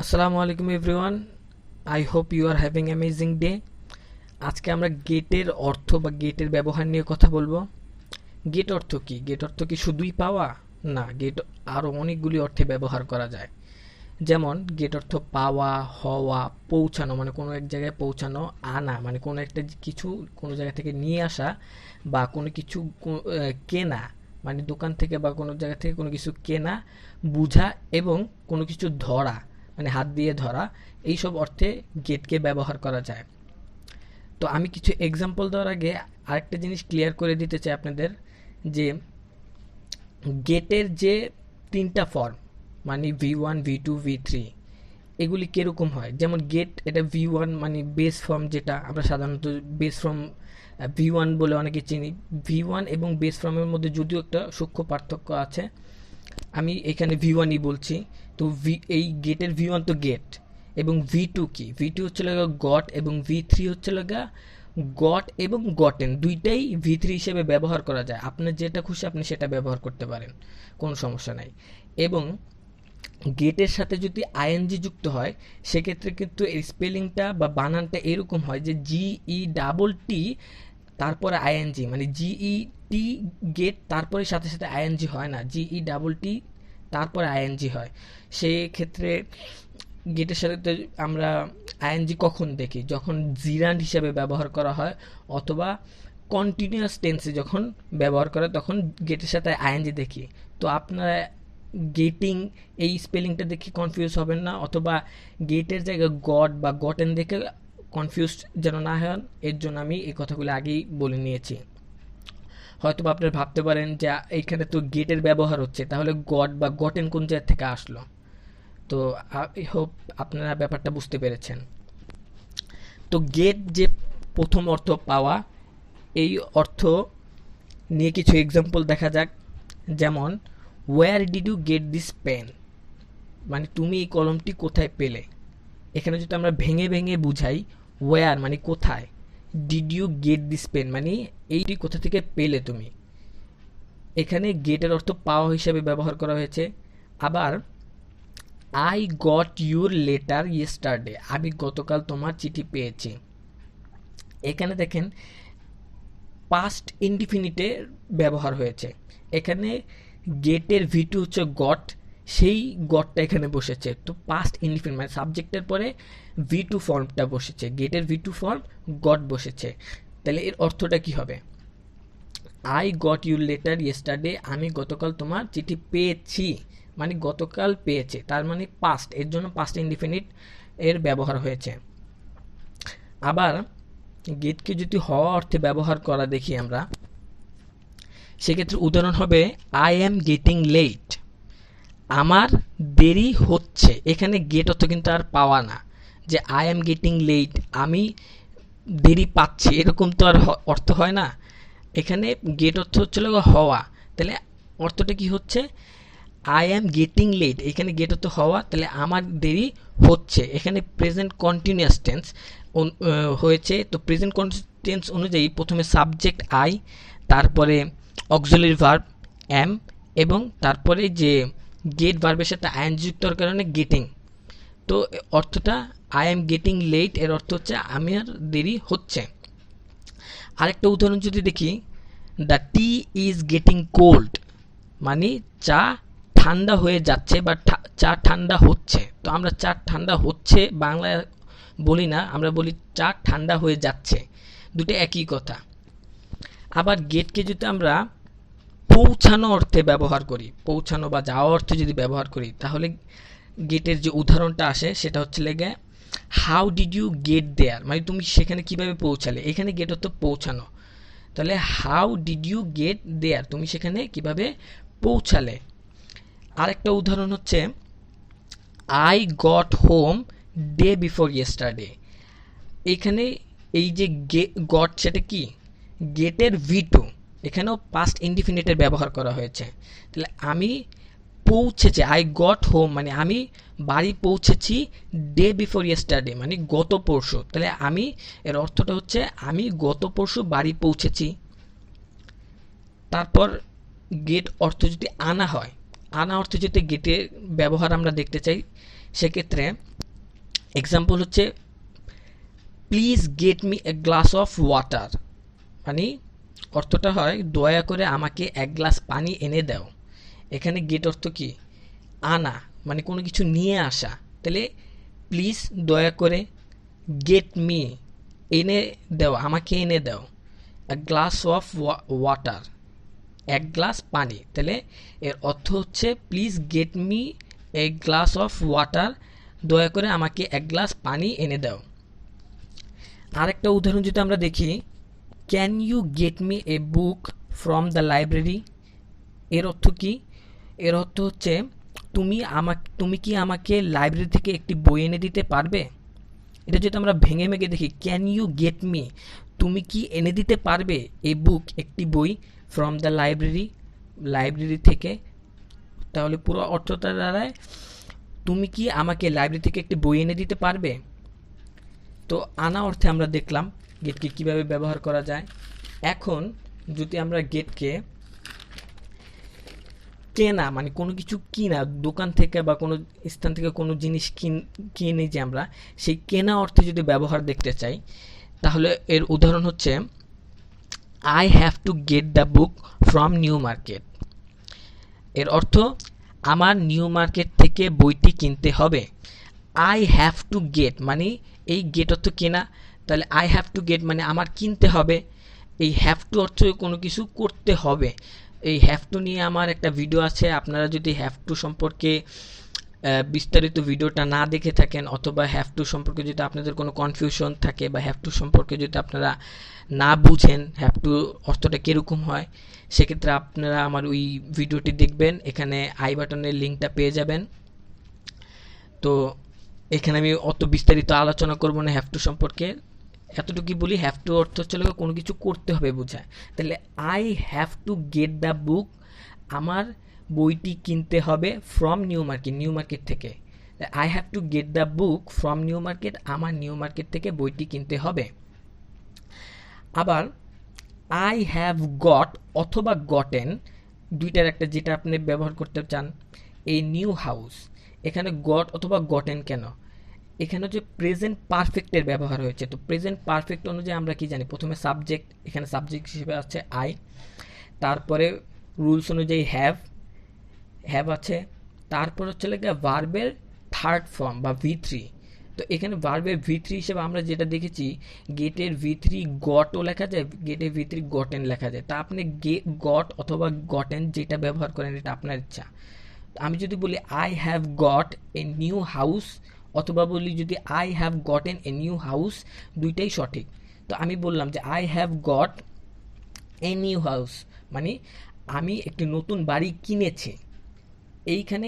Assalamu alaikum everyone. I hope you are having amazing day. আজকে আমরা গেটের অর্থ বা গেটের ব্যবহার নিয়ে কথা বলবো। গেট অর্থ কি? গেট অর্থ কি শুধুই পাওয়া? না, গেট আরো অনেকগুলি অর্থে ব্যবহার করা যায়। যেমন গেট অর্থ পাওয়া, হওয়া, পৌঁছানো মানে কোনো এক জায়গায় পৌঁছানো, আনা মানে কোনো একটা কিছু কোনো জায়গা থেকে নিয়ে আসা, বা কোনো কিছু কেনা মানে দোকান থেকে বা কোনো জায়গা থেকে কোনো কিছু কেনা, বুঝা এবং কোনো কিছু ধরা মানে হাত দিয়ে ধরা, এইসব অর্থে গেটকে ব্যবহার করা যায়। তো আমি কিছু এক্সাম্পল দেওয়ার আগে আরেকটা জিনিস ক্লিয়ার করে দিতে চাই আপনাদের, যে গেটের যে তিনটা ফর্ম মানে V1 V2 V3 এগুলি কিরকম হয়। যেমন গেট এটা V1 মানে বেস ফর্ম, যেটা আমরা সাধারণত বেস ফর্ম V1 বলে অনেকে চিনি। V1 এবং বেস ফর্মের মধ্যে যদিও একটা সূক্ষ্ম পার্থক্য আছে, আমি এখানে V1ই বলছি। তো এই গেটের V1 তো গেট, এবং V2 কি? V2 হচ্ছে লাগা গট, এবং V3 হচ্ছে লাগা গট এবং গটেন, দুইটাই V3 হিসেবে ব্যবহার করা যায়। আপনার যেটা খুশি আপনি সেটা ব্যবহার করতে পারেন, কোনো সমস্যা নাই। এবং গেটের সাথে যদি আইএনজি যুক্ত হয় সেক্ষেত্রে কিন্তু এর স্পেলিংটা বা বানানটা এরকম হয় যে GE তারপরে আইএনজি, মানে GET গেট তারপরে সাথে সাথে আইএনজি হয় না, GET তারপরে আইএনজি হয়। সেক্ষেত্রে গেটের সাথে আমরা আইএনজি কখন দেখি? যখন জিরান্ড হিসেবে ব্যবহার করা হয়, অথবা কন্টিনিউয়াস টেন্সে যখন ব্যবহার করে তখন গেটের সাথে আইএনজি দেখি। তো আপনারা গেটিং এই স্পেলিংটা দেখে কনফিউজ হবেন না, অথবা গেটের জায়গায় গড বা গটেন দেখে কনফিউজ যেন না হন, এর জন্য আমি এই কথাগুলো আগেই বলে নিয়েছি। হয়তো আপনারা ভাবতে পারেন যে এইখানে তো গেটের ব্যবহার হচ্ছে, তাহলে গড বা গটেন কোন জায়গা থেকে আসলো? তো আই হোপ আপনারা ব্যাপারটা বুঝতে পেরেছেন। তো গেট যে প্রথম অর্থ পাওয়া, এই অর্থ নিয়ে কিছু এক্সাম্পল দেখা যাক। যেমন where did you get this pen, মানে তুমি এই কলমটি কোথায় পেলে। এখানে যদি আমরা ভেঙে ভেঙে বুঝাই, ওয়্যার মানে কোথায়, did you get this pen মানে এইটি কোথা থেকে পেলে তুমি। এখানে গেটের অর্থ পাওয়া হিসাবে ব্যবহার করা হয়েছে। আবার I got your letter yesterday, আমি গতকাল তোমার চিঠি পেয়েছি। এখানে দেখেন পাস্ট ইনডিফিনিটে ব্যবহার হয়েছে। এখানে গেটের V2 হচ্ছে গট, সেই গটটা এখানে বসেছে। তো পাস্ট ইনডিফিনিট মানে সাবজেক্টের পরে V2 ফর্মটা বসেছে, গেটের V2 ফর্ম গট বসেছে। তাহলে এর অর্থটা কি হবে? I got your letter yesterday, আমি গতকাল তোমার চিঠি পেয়েছি, মানে গতকাল পেয়েছে, তার মানে পাস্ট, এর জন্য পাস্ট ইনডিফিনিট এর ব্যবহার হয়েছে। আবার গেটকে যদি হওয়া অর্থে ব্যবহার করা দেখি আমরা, সেক্ষেত্রে উদাহরণ হবে আই অ্যাম গেটিং লেট, আমার দেরি হচ্ছে। এখানে গেট অর্থ কিন্তু আর পাওয়া না, যে আই অ্যাম গেটিং লেট আমি দেরি পাচ্ছি, এরকম তো আর অর্থ হয় না। এখানে গেট অর্থ হচ্ছিল হওয়া, তাহলে অর্থটা কি হচ্ছে? আই অ্যাম গেটিং লেট, এখানে গেট অর্থ হওয়া, তাহলে আমার দেরি হচ্ছে। এখানে প্রেজেন্ট কন্টিনিউয়াস টেন্স হয়েছে। তো প্রেজেন্ট টেন্স অনুযায়ী প্রথমে সাবজেক্ট আই, তারপরে অক্সিলারি ভার্ব অ্যাম, এবং তারপরে যে গেট ভার্বের সাথে আইএনজি যুক্তর কারণে গেটিং। তো অর্থটা আই অ্যাম গেটিং লেট এর অর্থ হচ্ছে আমার দেরি হচ্ছে। আরেকটা উদাহরণ যদি দেখি, the T is getting cold, মানে চা ঠান্ডা হয়ে যাচ্ছে বা চা ঠান্ডা হচ্ছে। তো আমরা চা ঠান্ডা হচ্ছে বাংলায় বলি না, আমরা বলি চা ঠান্ডা হয়ে যাচ্ছে, দুটো একই কথা। আবার গেটকে যদি আমরা পৌঁছানো অর্থে ব্যবহার করি, পৌঁছানো বা যাওয়া অর্থে যদি ব্যবহার করি, তাহলে গেটের যে উদাহরণটা আসে সেটা হচ্ছে লেগে হাউ ডিড ইউ গেট দেয়ার, মানে তুমি সেখানে কিভাবে পৌঁছালে। এখানে গেট অর্থ পৌঁছানো, তাহলে হাউ ডিড ইউ গেট দেয়ার, তুমি সেখানে কিভাবে পৌঁছালে। আরেকটা উদাহরণ হচ্ছে I got home day before yesterday. এখানে এই যে গট সেটা কি? গেটের V2, এখানেও পাস্ট ইনডিফিনিটের ব্যবহার করা হয়েছে। তাহলে আমি পৌঁছেছি, আই গট হোম মানে আমি বাড়ি পৌঁছেছি, ডে বিফোর ইয়েস্টারডে মানে গত পরশু। তাহলে আমি এর অর্থটা হচ্ছে আমি গত পরশু বাড়ি পৌঁছেছি। তারপর গেট অর্থ যদি আনা হয়, আনা অর্থ যদি গেটের ব্যবহার আমরা দেখতে চাই, সেক্ষেত্রে এক্সাম্পল হচ্ছে please get me a glass of water, মানে অর্থটা হয় দয়া করে আমাকে এক গ্লাস পানি এনে দাও। এখানে গেট অর্থ কি? আনা, মানে কোনো কিছু নিয়ে আসা। তাহলে প্লিজ দয়া করে, গেট মি এনে দাও, আমাকে এনে দাও, এ গ্লাস অফ ওয়াটার, এক গ্লাস পানি। তাহলে এর অর্থ হচ্ছে please get me a glass of water, দয়া করে আমাকে এক গ্লাস পানি এনে দাও। আরেকটা উদাহরণ যদি আমরা দেখি, can you get me a book from the library. এর অর্থ কি? এর অর্থ হচ্ছে তুমি কি আমাকে লাইব্রেরি থেকে একটি বই এনে দিতে পারবে। এটা যদি আমরা ভেঙে ভেঙে দেখি, ক্যান ইউ গেট মি, তুমি কি এনে দিতে পারবে এ বুক, একটি বই, ফ্রম দ্য লাইব্রেরি, লাইব্রেরি থেকে। তাহলে পুরো অর্থটা দাঁড়ায় তুমি কি আমাকে লাইব্রেরি থেকে একটি বই এনে দিতে পারবে। তো আনা অর্থে আমরা দেখলাম গেটকে কিভাবে ব্যবহার করা যায়। এখন যদি আমরা গেটকে কেনা, মানে কোনো কিছু কিনা, দোকান থেকে বা কোনো স্থান থেকে কোনো জিনিস কিনে যে আমরা, সেই কেনা অর্থে যদি ব্যবহার দেখতে চাই, তাহলে এর উদাহরণ হচ্ছে I have to get the book from New market. এর অর্থ আমার নিউ মার্কেট থেকে বইটি কিনতে হবে। আই হ্যাভ টু গেট মানে এই গেট অর্থ কেনা, তাহলে আই হ্যাভ টু গেট মানে আমার কিনতে হবে। এই হ্যাভ টু অর্থ কোনো কিছু করতে হবে। এই হ্যাভ টু নিয়ে আমার একটা ভিডিও আছে, আপনারা যদি হ্যাভ টু সম্পর্কে বিস্তারিত ভিডিওটা না দেখে থাকেন, অথবা হ্যাভ টু সম্পর্কে যদি আপনাদের কোনো কনফিউশন থাকে, বা হ্যাভ টু সম্পর্কে যদি আপনারা না বুঝেন হ্যাভ টু অর্থটা কীরকম হয়, সেক্ষেত্রে আপনারা আমার ওই ভিডিওটি দেখবেন, এখানে আই বাটনের লিঙ্কটা পেয়ে যাবেন। তো এখানে আমি অত বিস্তারিত আলোচনা করব না হ্যাভ টু সম্পর্কে, এতটুকুই বলি হ্যাভ টু অর্থ হচ্ছে কোনো কিছু করতে হবে বোঝায়। তাহলে I have to get the book, আমার বইটি কিনতে হবে from New Market, New Market থেকে। I have to get the book from New Market, আমার নিউ মার্কেট থেকে বইটি কিনতে হবে। আবার আই হ্যাভ গট অথবা গটেন, দুইটার একটা যেটা আপনি ব্যবহার করতে চান। এই নিউ হাউস, এখানে গট অথবা গটেন কেন? এখানে যে প্রেজেন্ট পারফেক্টের ব্যবহার হয়েছে। তো প্রেজেন্ট পারফেক্ট অনুযায়ী আমরা কি জানি, প্রথমে সাবজেক্ট, এখানে সাবজেক্ট হিসেবে আছে আই, তারপরে রুলস অনুযায়ী হ্যাভ আছে, তারপর হচ্ছে ভার্বের থার্ড ফর্ম বা V3। তো এখানে ভার্বের V3 হিসেবে আমরা যেটা দেখেছি, গেটের V3 গটও লেখা যায়, গেটের V3 গটেন লেখা যায়। তা আপনি গট অথবা গটেন যেটা ব্যবহার করেন এটা আপনার ইচ্ছা। আমি যদি বলি I have got a new house, অথবা বলি যদি I have gotten a new house, দুইটাই সঠিক। তো আমি বললাম যে I have got a new house, মানে আমি একটি নতুন বাড়ি কিনেছি। এইখানে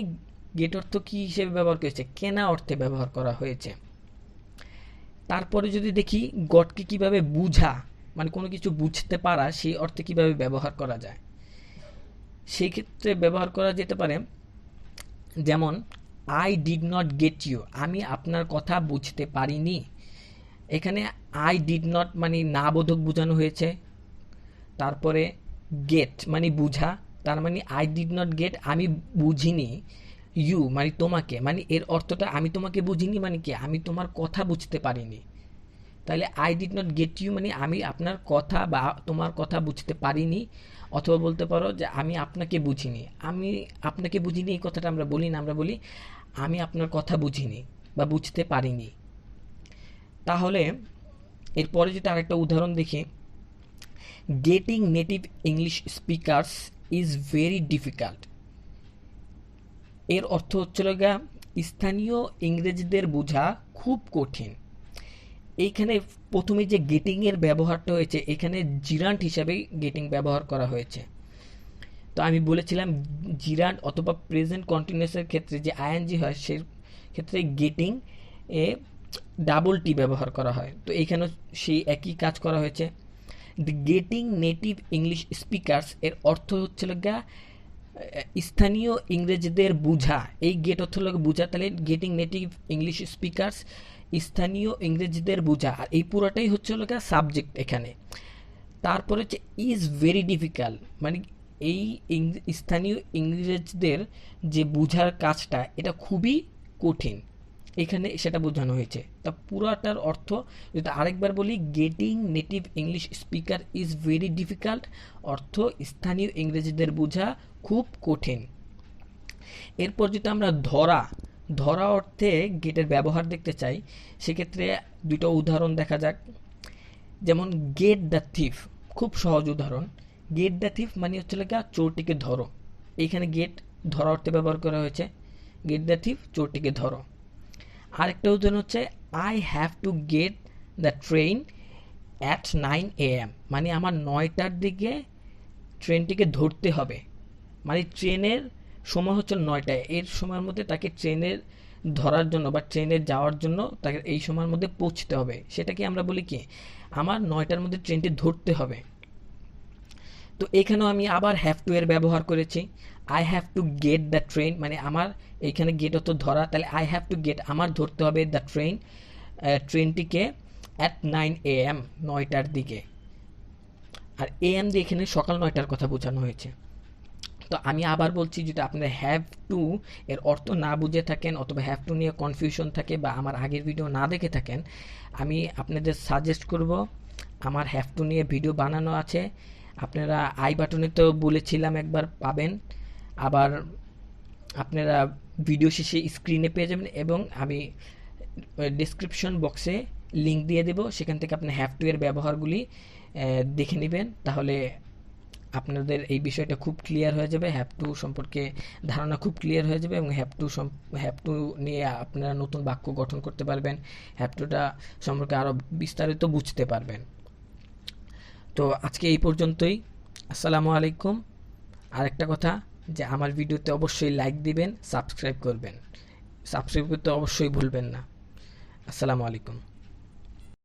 গেট অর্থ কি হিসেবে ব্যবহার করেছে? কেনা অর্থে ব্যবহার করা হয়েছে। তারপরে যদি দেখি গটকে কিভাবে বুঝা, মানে কোনো কিছু বুঝতে পারা, সেই অর্থে কিভাবে ব্যবহার করা যায়, সেই ক্ষেত্রে ব্যবহার করা যেতে পারে যেমন I did not get you, আমি আপনার কথা বুঝতে পারিনি। এখানে আই ডিড নট মানে না বোধক বোঝানো হয়েছে। তারপরে গেট মানে বুঝা, তার মানে আই ডিড নট গেট আমি বুঝিনি, ইউ মানে তোমাকে, মানে এর অর্থটা আমি তোমাকে বুঝিনি মানে কি, আমি তোমার কথা বুঝতে পারিনি। তাহলে I did not get you মানে আমি আপনার কথা বা তোমার কথা বুঝতে পারিনি। অথবা বলতে পারো যে আমি আপনাকে বুঝিনি। আমি আপনাকে বুঝিনি এই কথাটা আমরা বলি না, আমরা বলি আমি আপনার কথা বুঝিনি বা বুঝতে পারিনি। তাহলে এরপরে যদি আরেকটা উদাহরণ দেখি, getting native English speakers is very difficult. এর অর্থ হচ্ছিল স্থানীয় ইংরেজদের বোঝা খুব কঠিন। এইখানে প্রথমে যে গেটিংয়ের ব্যবহারটা হয়েছে, এখানে জিরান্ট হিসাবে গেটিং ব্যবহার করা হয়েছে। তো আমি বলেছিলাম জিরান্ট অথবা প্রেজেন্ট কন্টিনিউয়াসের ক্ষেত্রে যে আইএনজি হয়, সে ক্ষেত্রে গেটিং এ ডাবল টি ব্যবহার করা হয়। তো এইখানে সেই একই কাজ করা হয়েছে। দি গেটিং নেটিভ ইংলিশ স্পিকার্স এর অর্থ হচ্ছিল স্থানীয় ইংরেজদের বুঝা। এই গেট অর্থ বুঝা, তাহলে গেটিং নেটিভ ইংলিশ স্পিকার্স স্থানীয় ইংরেজদের বুঝা, আর এই পুরোটাই হচ্ছে সাবজেক্ট এখানে। তারপরে হচ্ছে ইজ ভেরি ডিফিকাল্ট, মানে এই স্থানীয় ইংরেজদের যে বুঝার কাজটা এটা খুবই কঠিন, এখানে সেটা বোঝানো হয়েছে। তা পুরাটার অর্থ যদি আরেকবার বলি, getting native English speaker is very difficult, অর্থ স্থানীয় ইংরেজিদের বোঝা খুব কঠিন। এরপর যদি আমরা ধরা ধরা অর্থে গেটের ব্যবহার দেখতে চাই, সেক্ষেত্রে দুটো উদাহরণ দেখা যাক। যেমন গেট দ্য থিফ, খুব সহজ উদাহরণ। গেট দ্য থিফ মানে হচ্ছে লেখা চোরটিকে ধরো। এইখানে গেট ধরা অর্থে ব্যবহার করা হয়েছে, গেট দ্য থিফ চোরটিকে ধরো। আরেকটা উদাহরণ হচ্ছে I have to get the train at 9 AM, মানে আমার 9টার দিকে ট্রেনটিকে ধরতে হবে। মানে ট্রেনের সময় হচ্ছে 9টায়, এর সময়ের মধ্যে তাকে ট্রেনের ধরার জন্য বা ট্রেনে যাওয়ার জন্য তাকে এই সময়ের মধ্যে পৌঁছতে হবে। সেটাকে আমরা বলি কি, আমার 9টার মধ্যে ট্রেনটি ধরতে হবে। তো এখানেও আমি আবার হ্যাভ টু এর ব্যবহার করেছি। I have to get the train, মানে আমার এইখানে গেট অত ধরা, তাহলে আই হ্যাভ টু গেট আমার ধরতে হবে দ্য ট্রেন, ট্রেনটিকে অ্যাট 9 AM 9টার দিকে। আর AM দিয়ে এখানে সকাল 9টার কথা বোঝানো হয়েছে। তো আমি আবার বলছি, যদি আপনারা হ্যাভ টু এর অর্থ না বুঝে থাকেন অথবা হ্যাভ টু নিয়ে কনফিউশন থাকে বা আমার আগের ভিডিও না দেখে থাকেন, আমি আপনাদের সাজেস্ট করব, আমার হ্যাভ টু নিয়ে ভিডিও বানানো আছে। আপনারা আই বাটনে তো বলেছিলাম একবার পাবেন, আবার আপনারা ভিডিও শেষে স্ক্রিনে পেয়ে যাবেন, এবং আমি ডেসক্রিপশন বক্সে লিঙ্ক দিয়ে দেব, সেখান থেকে আপনি হ্যাভ টু এর ব্যবহারগুলি দেখে নেবেন। তাহলে আপনাদের এই বিষয়টা খুব ক্লিয়ার হয়ে যাবে, হ্যাভ টু সম্পর্কে ধারণা খুব ক্লিয়ার হয়ে যাবে, এবং হ্যাভ টু নিয়ে আপনারা নতুন বাক্য গঠন করতে পারবেন, হ্যাভ টুটা সম্পর্কে আরও বিস্তারিত বুঝতে পারবেন। তো আজকে এই পর্যন্তই। আসসালামু আলাইকুম। আরেকটা কথা, যে আমার ভিডিওতে অবশ্যই লাইক দিবেন, সাবস্ক্রাইব করবেন, সাবস্ক্রাইব করতে অবশ্যই ভুলবেন না। আসসালামু আলাইকুম।